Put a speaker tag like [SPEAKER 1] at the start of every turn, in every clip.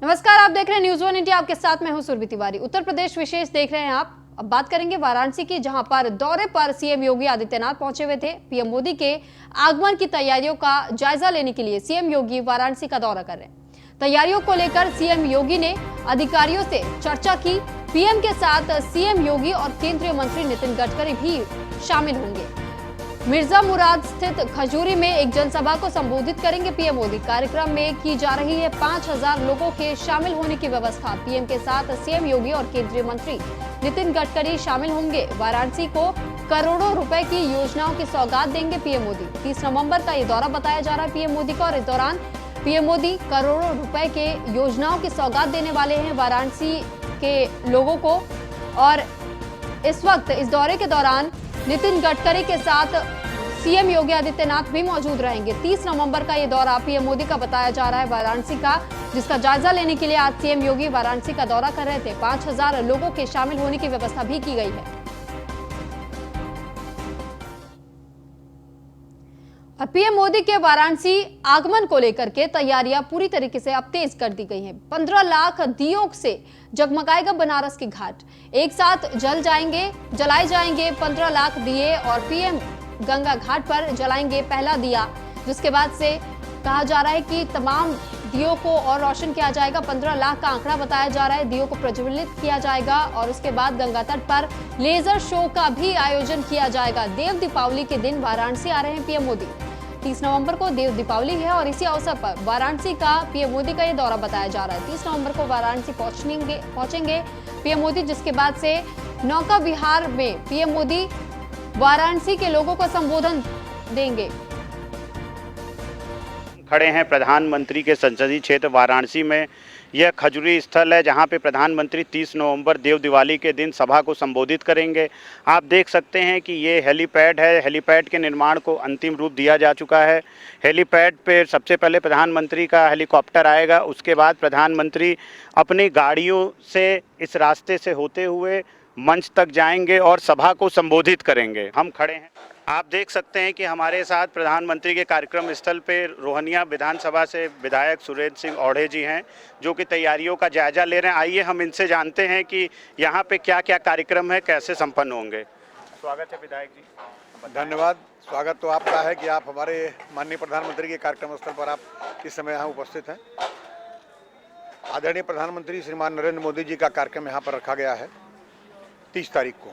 [SPEAKER 1] नमस्कार, आप देख रहे हैं न्यूज वन इंडिया। आपके साथ मैं हूं सुरभि तिवारी। उत्तर प्रदेश विशेष देख रहे हैं आप। अब बात करेंगे वाराणसी की, जहां पर दौरे पर सीएम योगी आदित्यनाथ पहुंचे हुए थे। पीएम मोदी के आगमन की तैयारियों का जायजा लेने के लिए सीएम योगी वाराणसी का दौरा कर रहे हैं। तैयारियों को लेकर सीएम योगी ने अधिकारियों से चर्चा की। पीएम के साथ सीएम योगी और केंद्रीय मंत्री नितिन गडकरी भी शामिल होंगे। मिर्जा मुराद स्थित खजूरी में एक जनसभा को संबोधित करेंगे पीएम मोदी। कार्यक्रम में की जा रही है 5000 लोगों के शामिल होने की व्यवस्था। पीएम के साथ सीएम योगी और केंद्रीय मंत्री नितिन गडकरी शामिल होंगे। वाराणसी को करोड़ों रुपए की योजनाओं की सौगात देंगे पीएम मोदी। 30 नवंबर का ये दौरा बताया जा रहा है पीएम मोदी का, और इस दौरान पीएम मोदी करोड़ों रुपए के योजनाओं की सौगात देने वाले हैं वाराणसी के लोगों को। और इस वक्त इस दौरे के दौरान नितिन गडकरी के साथ सीएम योगी आदित्यनाथ भी मौजूद रहेंगे। 30 नवंबर का ये दौरा पीएम मोदी का बताया जा रहा है वाराणसी का, जिसका जायजा लेने के लिए आज सीएम योगी वाराणसी का दौरा कर रहे थे। 5000 लोगों के शामिल होने की व्यवस्था भी की गई है। और पीएम मोदी के वाराणसी आगमन को लेकर के तैयारियां पूरी तरीके से अब तेज कर दी गई हैं। 15 लाख दियों से जगमगाएगा बनारस की घाट। एक साथ जलाए जाएंगे 15 लाख दिए, और पीएम गंगा घाट पर जलाएंगे पहला दिया, जिसके बाद से कहा जा रहा है कि तमाम दियों को और रोशन किया जाएगा। 15 लाख का आंकड़ा बताया जा रहा है। दियों को प्रज्वलित किया जाएगा और उसके बाद गंगा तट पर लेजर शो का भी आयोजन किया जाएगा। देव दीपावली के दिन वाराणसी आ रहे हैं पीएम मोदी। 30 नवंबर को देव दीपावली है और इसी अवसर पर वाराणसी का पीएम मोदी का ये दौरा बताया जा रहा है। 30 नवंबर को वाराणसी पहुंचेंगे पीएम मोदी, जिसके बाद से नौका विहार में पीएम मोदी वाराणसी के लोगों को संबोधन देंगे।
[SPEAKER 2] खड़े हैं प्रधानमंत्री के संसदीय क्षेत्र वाराणसी में। यह खजूरी स्थल है जहां पे प्रधानमंत्री 30 नवंबर देव दिवाली के दिन सभा को संबोधित करेंगे। आप देख सकते हैं कि ये हेलीपैड है। हेलीपैड के निर्माण को अंतिम रूप दिया जा चुका है। हेलीपैड पे सबसे पहले प्रधानमंत्री का हेलीकॉप्टर आएगा, उसके बाद प्रधानमंत्री अपनी गाड़ियों से इस रास्ते से होते हुए मंच तक जाएंगे और सभा को संबोधित करेंगे। हम खड़े हैं, आप देख सकते हैं कि हमारे साथ प्रधानमंत्री के कार्यक्रम स्थल पर रोहनिया विधानसभा से विधायक सुरेंद्र सिंह औड़े जी हैं, जो कि तैयारियों का जायजा ले रहे हैं। आइए हम इनसे जानते हैं कि यहाँ पे क्या क्या कार्यक्रम है, कैसे संपन्न होंगे। स्वागत है विधायक जी।
[SPEAKER 3] धन्यवाद। स्वागत तो आपका है कि आप हमारे माननीय प्रधानमंत्री के कार्यक्रम स्थल पर आप इस समय यहाँ उपस्थित हैं। आदरणीय प्रधानमंत्री श्रीमान नरेंद्र मोदी जी का कार्यक्रम यहाँ पर रखा गया है 30 तारीख को।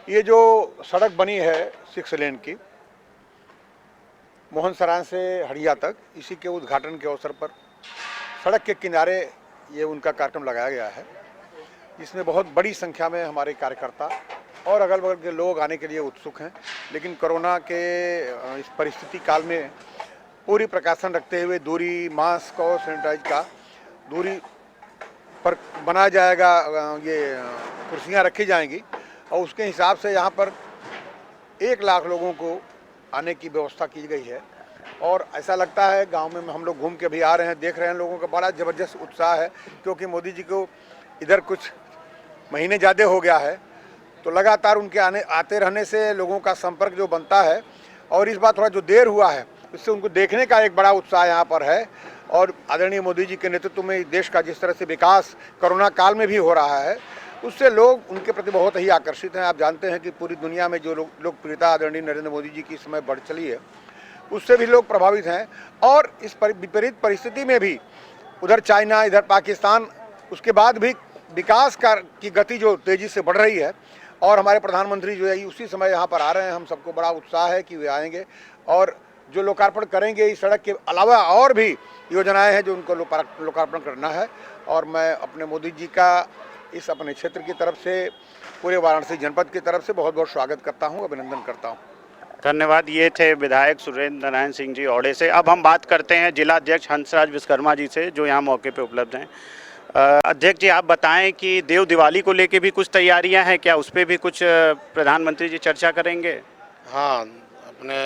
[SPEAKER 3] ये जो सड़क बनी है 6 लेन की मोहन सराय से हड़िया तक, इसी के उद्घाटन के अवसर पर सड़क के किनारे ये उनका कार्यक्रम लगाया गया है, जिसमें बहुत बड़ी संख्या में हमारे कार्यकर्ता और अगल बगल के लोग आने के लिए उत्सुक हैं। लेकिन कोरोना के इस परिस्थिति काल में पूरी प्रकाशन रखते हुए दूरी, मास्क और सैनिटाइज का दूरी पर बनाया जाएगा। ये कुर्सियाँ रखी जाएंगी और उसके हिसाब से यहाँ पर 1 लाख लोगों को आने की व्यवस्था की गई है। और ऐसा लगता है गांव में हम लोग घूम के भी आ रहे हैं, देख रहे हैं, लोगों का बड़ा ज़बरदस्त उत्साह है, क्योंकि मोदी जी को इधर कुछ महीने ज़्यादा हो गया है, तो लगातार उनके आते रहने से लोगों का संपर्क जो बनता है, और इस बार थोड़ा जो देर हुआ है इससे उनको देखने का एक बड़ा उत्साह यहाँ पर है। और आदरणीय मोदी जी के नेतृत्व में देश का जिस तरह से विकास कोरोना काल में भी हो रहा है, उससे लोग उनके प्रति बहुत ही आकर्षित हैं। आप जानते हैं कि पूरी दुनिया में जो लोकप्रियता आदरणीय नरेंद्र मोदी जी की समय बढ़ चली है, उससे भी लोग प्रभावित हैं। और इस विपरीत परिस्थिति में भी उधर चाइना, इधर पाकिस्तान, उसके बाद भी विकास की गति जो तेज़ी से बढ़ रही है, और हमारे प्रधानमंत्री जो है उसी समय यहाँ पर आ रहे हैं। हम सबको बड़ा उत्साह है कि वे आएंगे और जो लोकार्पण करेंगे। इस सड़क के अलावा और भी योजनाएं हैं जो उनको लोकार्पण करना है। और मैं अपने मोदी जी का इस अपने क्षेत्र की तरफ से, पूरे वाराणसी जनपद की तरफ से बहुत बहुत स्वागत करता हूं, अभिनंदन करता हूं।
[SPEAKER 2] धन्यवाद। ये थे विधायक सुरेंद्र नारायण सिंह जी औड़े से। अब हम बात करते हैं जिला अध्यक्ष हंसराज विश्वकर्मा जी से, जो यहाँ मौके पे उपलब्ध हैं। अध्यक्ष जी, आप बताएं कि देव दिवाली को लेके भी कुछ तैयारियां हैं क्या? उस पर भी कुछ प्रधानमंत्री जी चर्चा करेंगे?
[SPEAKER 4] हाँ, अपने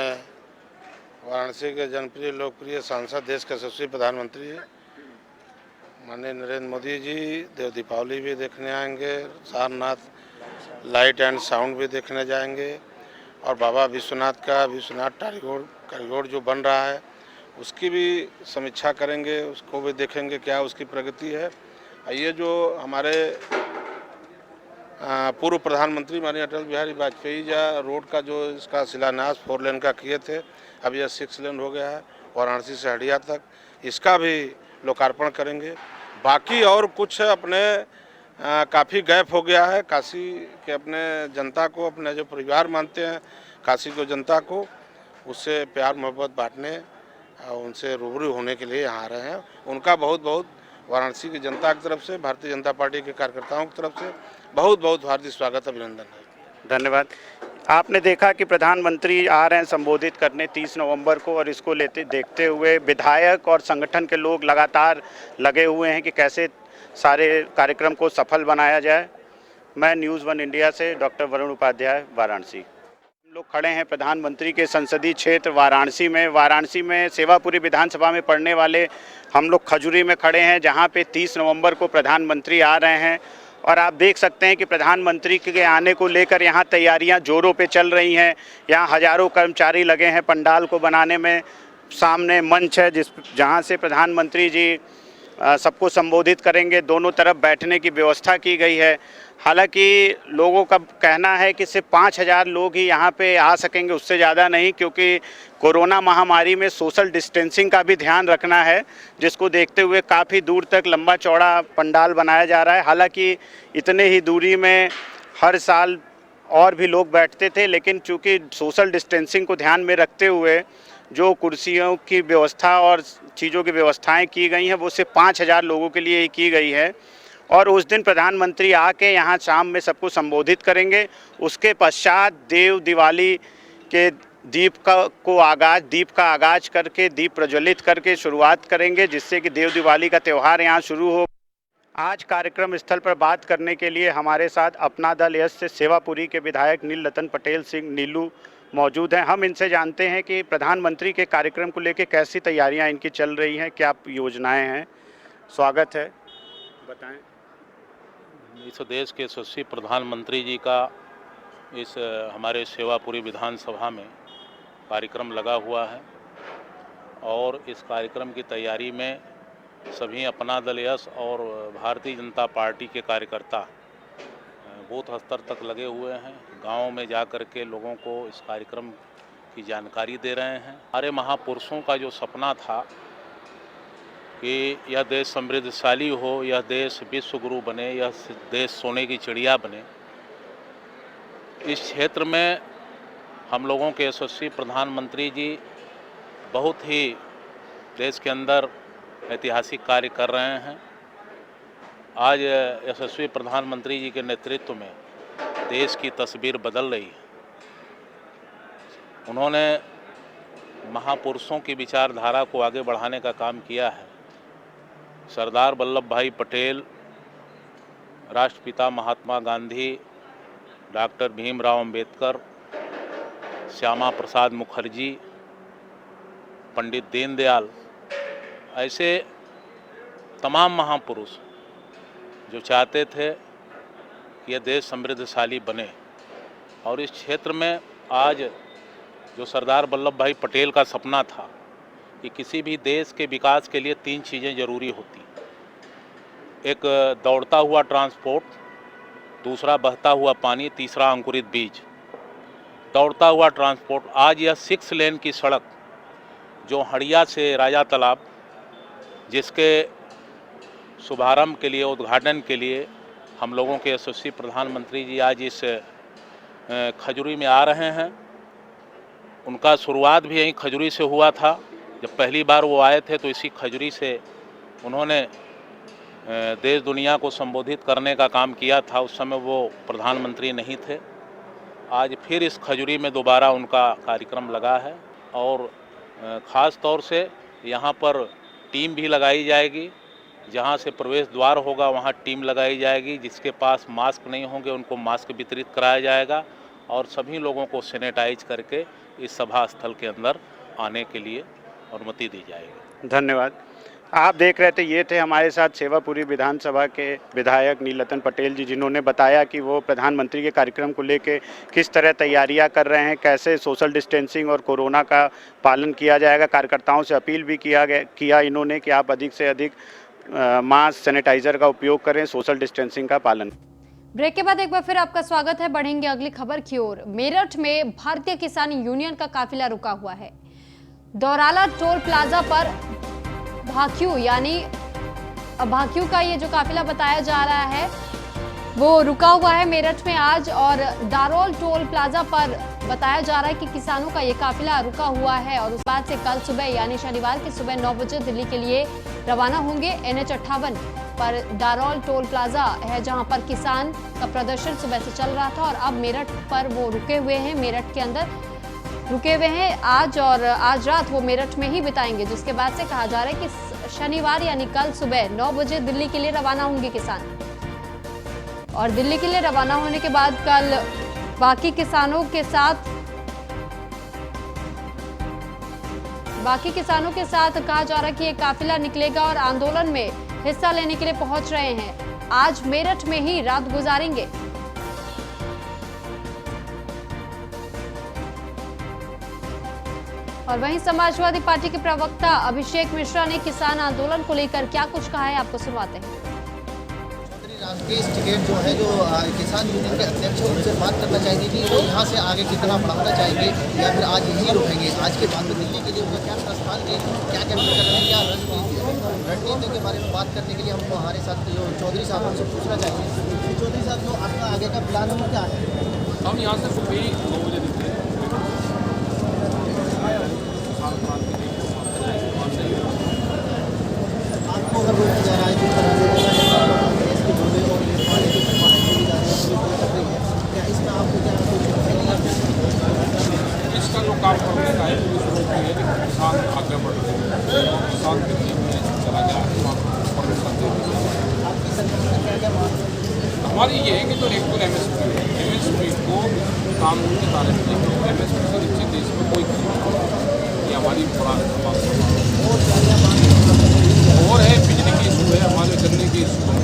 [SPEAKER 4] वाराणसी के जनप्रिय लोकप्रिय सांसद, देश के यशस्वी प्रधानमंत्री माननीय नरेंद्र मोदी जी देव दीपावली भी देखने आएंगे, सारनाथ लाइट एंड साउंड भी देखने जाएंगे, और बाबा विश्वनाथ का विश्वनाथ कॉरिडोर जो बन रहा है उसकी भी समीक्षा करेंगे, उसको भी देखेंगे क्या उसकी प्रगति है। ये जो हमारे पूर्व प्रधानमंत्री माननीय अटल बिहारी वाजपेयी जी रोड का जो इसका शिलान्यास 4 लेन का किए थे, अब यह 6 लेन हो गया है वाराणसी से हटिया तक, इसका भी लोकार्पण करेंगे। बाकी और कुछ अपने काफ़ी गैप हो गया है काशी के अपने जनता को, अपने जो परिवार मानते हैं काशी को जनता को, उससे प्यार मोहब्बत बांटने और उनसे रूबरू होने के लिए यहाँ आ रहे हैं। उनका बहुत बहुत वाराणसी की जनता की तरफ से, भारतीय जनता पार्टी के कार्यकर्ताओं की तरफ से बहुत बहुत हार्दिक स्वागत, अभिनंदन है।
[SPEAKER 2] धन्यवाद। आपने देखा कि प्रधानमंत्री आ रहे हैं संबोधित करने 30 नवंबर को, और इसको देखते हुए विधायक और संगठन के लोग लगातार लगे हुए हैं कि कैसे सारे कार्यक्रम को सफल बनाया जाए। मैं न्यूज़ 1 इंडिया से डॉक्टर वरुण उपाध्याय, वाराणसी। हम लोग खड़े हैं प्रधानमंत्री के संसदीय क्षेत्र वाराणसी में। वाराणसी में सेवापुरी विधानसभा में पड़ने वाले हम लोग खजुरी में खड़े हैं, जहां पे 30 नवंबर को प्रधानमंत्री आ रहे हैं। और आप देख सकते हैं कि प्रधानमंत्री के आने को लेकर यहाँ तैयारियां जोरों पे चल रही हैं। यहाँ हजारों कर्मचारी लगे हैं पंडाल को बनाने में। सामने मंच है जहाँ से प्रधानमंत्री जी सबको संबोधित करेंगे। दोनों तरफ बैठने की व्यवस्था की गई है। हालांकि लोगों का कहना है कि सिर्फ 5,000 लोग ही यहाँ पे आ सकेंगे, उससे ज़्यादा नहीं, क्योंकि कोरोना महामारी में सोशल डिस्टेंसिंग का भी ध्यान रखना है, जिसको देखते हुए काफ़ी दूर तक लंबा चौड़ा पंडाल बनाया जा रहा है। हालांकि इतने ही दूरी में हर साल और भी लोग बैठते थे, लेकिन चूँकि सोशल डिस्टेंसिंग को ध्यान में रखते हुए जो कुर्सियों की व्यवस्था और चीज़ों की व्यवस्थाएं की गई हैं, वो सिर्फ 5,000 लोगों के लिए ही की गई है। और उस दिन प्रधानमंत्री आके यहाँ शाम में सबको संबोधित करेंगे। उसके पश्चात देव दिवाली के दीप का आगाज करके, दीप प्रज्वलित करके शुरुआत करेंगे, जिससे कि देव दिवाली का त्यौहार यहाँ शुरू हो। आज कार्यक्रम स्थल पर बात करने के लिए हमारे साथ अपना दल यश से सेवापुरी के विधायक नीलरतन पटेल सिंह नीलू मौजूद हैं। हम इनसे जानते हैं कि प्रधानमंत्री के कार्यक्रम को लेकर कैसी तैयारियां इनकी चल रही हैं, क्या योजनाएं हैं। स्वागत है, बताएं।
[SPEAKER 5] इस देश के यशस्वी प्रधानमंत्री जी का इस हमारे सेवापुरी विधानसभा में कार्यक्रम लगा हुआ है, और इस कार्यक्रम की तैयारी में सभी अपना दल यश और भारतीय जनता पार्टी के कार्यकर्ता बूथ स्तर तक लगे हुए हैं। गाँव में जा कर के लोगों को इस कार्यक्रम की जानकारी दे रहे हैं। हमारे महापुरुषों का जो सपना था कि यह देश समृद्धशाली हो, यह देश विश्व गुरु बने, यह देश सोने की चिड़िया बने, इस क्षेत्र में हम लोगों के यशस्वी प्रधानमंत्री जी बहुत ही देश के अंदर ऐतिहासिक कार्य कर रहे हैं। आज यशस्वी प्रधानमंत्री जी के नेतृत्व में देश की तस्वीर बदल रही है। उन्होंने महापुरुषों की विचारधारा को आगे बढ़ाने का काम किया है। सरदार वल्लभ भाई पटेल, राष्ट्रपिता महात्मा गांधी, डॉक्टर भीमराव अंबेडकर, श्यामा प्रसाद मुखर्जी, पंडित दीनदयाल, ऐसे तमाम महापुरुष जो चाहते थे कि यह देश समृद्धशाली बने। और इस क्षेत्र में आज जो सरदार वल्लभ भाई पटेल का सपना था कि किसी भी देश के विकास के लिए 3 चीज़ें ज़रूरी होती, एक दौड़ता हुआ ट्रांसपोर्ट, दूसरा बहता हुआ पानी, तीसरा अंकुरित बीज। दौड़ता हुआ ट्रांसपोर्ट, आज यह 6 लेन की सड़क जो हड़िया से राजा तालाब, जिसके शुभारंभ के लिए, उद्घाटन के लिए हम लोगों के यशस्वी प्रधानमंत्री जी आज इस खजुरी में आ रहे हैं। उनका शुरुआत भी यहीं खजुरी से हुआ था। जब पहली बार वो आए थे तो इसी खजुरी से उन्होंने देश दुनिया को संबोधित करने का काम किया था। उस समय वो प्रधानमंत्री नहीं थे। आज फिर इस खजुरी में दोबारा उनका कार्यक्रम लगा है, और ख़ास तौर से यहाँ पर टीम भी लगाई जाएगी। जहाँ से प्रवेश द्वार होगा वहाँ टीम लगाई जाएगी। जिसके पास मास्क नहीं होंगे उनको मास्क वितरित कराया जाएगा, और सभी लोगों को सैनिटाइज करके इस सभा स्थल के अंदर आने के लिए अनुमति दी जाएगी।
[SPEAKER 2] धन्यवाद। आप देख रहे थे, ये थे हमारे साथ सेवापुरी विधानसभा के विधायक नीलरतन पटेल जी, जिन्होंने बताया कि वो प्रधानमंत्री के कार्यक्रम को लेके किस तरह तैयारियां कर रहे हैं, कैसे सोशल डिस्टेंसिंग और कोरोना का पालन किया जाएगा। कार्यकर्ताओं से अपील भी किया इन्होंने कि आप अधिक से अधिक मास्क सैनिटाइजर का उपयोग करें, सोशल डिस्टेंसिंग का पालन।
[SPEAKER 1] ब्रेक के बाद एक बार फिर आपका स्वागत है। बढ़ेंगे अगली खबर की ओर। मेरठ में भारतीय किसान यूनियन का काफिला रुका हुआ है। दौराला टोल प्लाजा पर भाकियू का ये जो काफिला बताया जा रहा है वो रुका हुआ है मेरठ में आज, और दारोल टोल प्लाजा पर बताया जा रहा है कि किसानों का ये काफिला रुका हुआ है और उस बाद से कल सुबह यानी शनिवार की सुबह 9 बजे दिल्ली के लिए रवाना होंगे। NH 58 पर दारोल टोल प्लाजा है जहां पर किसान का प्रदर्शन सुबह से चल रहा था और अब मेरठ पर वो रुके हुए हैं, मेरठ के अंदर रुके हुए हैं आज, और आज रात वो मेरठ में ही बिताएंगे, जिसके बाद से कहा जा रहा है कि शनिवार यानी कल सुबह 9 बजे दिल्ली के लिए रवाना होंगे किसान। और दिल्ली के लिए रवाना होने के बाद कल बाकी किसानों के साथ कहा जा रहा है कि ये काफिला निकलेगा और आंदोलन में हिस्सा लेने के लिए पहुंच रहे हैं। आज मेरठ में ही रात गुजारेंगे। और वहीं समाजवादी पार्टी के प्रवक्ता अभिषेक मिश्रा ने किसान आंदोलन को लेकर क्या कुछ कहा है, आपको सुनवाते हैं।
[SPEAKER 6] राष्ट्रीय टिकट जो है, जो किसान यूनियन के अध्यक्ष है, उनसे बात करना चाहेंगे कि वो यहाँ से आगे कितना बढ़ाना चाहेंगे या फिर आज यहीं रुकेंगे। आज के बाद में दिल्ली के लिए उनका क्या प्रस्थान है, क्या कैबिनेट कर रहे हैं, क्या रणनीति के बारे में बात करने के लिए हम हमारे साथ जो चौधरी साहब हमसे पूछना चाहेंगे। चौधरी साहब, जो आपका आगे का प्लान है क्या है?
[SPEAKER 7] हम यहाँ से सुबह ही 9 बजे निकले।
[SPEAKER 6] आपको अगर रोका जा रहा है जिस तरह
[SPEAKER 7] इसका जो काम करने का है पुलिस रोक रही है, लेकिन किसान आगे बढ़ रहे हैं। किसान के लिए में चला गया हमारी ये है कि जो रेगुलर MSP को कानून के दायरे में MSP से नीचे देश में कोई ये हमारी और है। बिजली की इशू है, हमारे गन्ने की इशू है,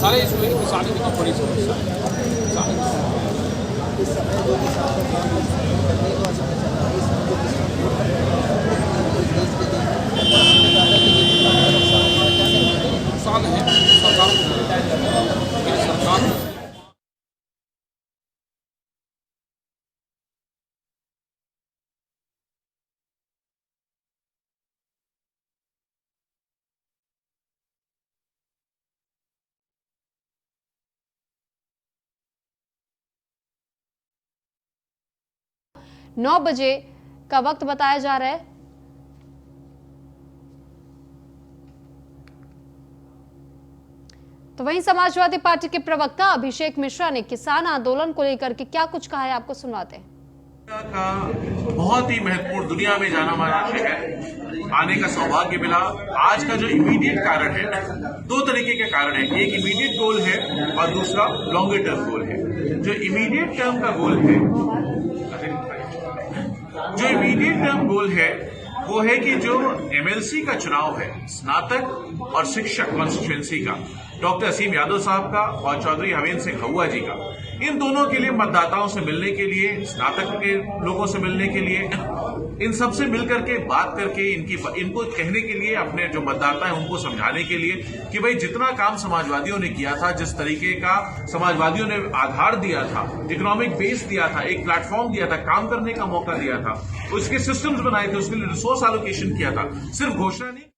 [SPEAKER 7] सारे इशू है। किसानी की तो बड़ी समस्या है। नुकसान है सरकार
[SPEAKER 1] नौ बजे का वक्त बताया जा रहा है। तो वहीं समाजवादी पार्टी के प्रवक्ता अभिषेक मिश्रा ने किसान आंदोलन को लेकर के क्या कुछ कहा है, आपको सुनवाते हैं।
[SPEAKER 8] का बहुत ही महत्वपूर्ण दुनिया में जाना माना शहर आने का सौभाग्य मिला। आज का जो इमीडिएट कारण है, 2 तरीके के कारण है, एक इमीडिएट गोल है और दूसरा लॉन्गर टर्म गोल है। जो इमीडिएट टर्म का गोल है, वो है कि जो MLC का चुनाव है, स्नातक और शिक्षक कॉन्स्टिट्यूएंसी का, डॉक्टर असीम यादव साहब का और चौधरी हवेंद्र सिंह हहुआ जी का, इन दोनों के लिए मतदाताओं से मिलने के लिए, स्नातक के लोगों से मिलने के लिए, इन सब से मिलकर के बात करके इनको कहने के लिए, अपने जो मतदाता है उनको समझाने के लिए कि भाई जितना काम समाजवादियों ने किया था, जिस तरीके का समाजवादियों ने आधार दिया था, इकोनॉमिक बेस दिया था, एक प्लेटफॉर्म दिया था, काम करने का मौका दिया था, उसके सिस्टम्स बनाए थे, उसके लिए रिसोर्स एलोकेशन किया था, सिर्फ घोषणा नहीं।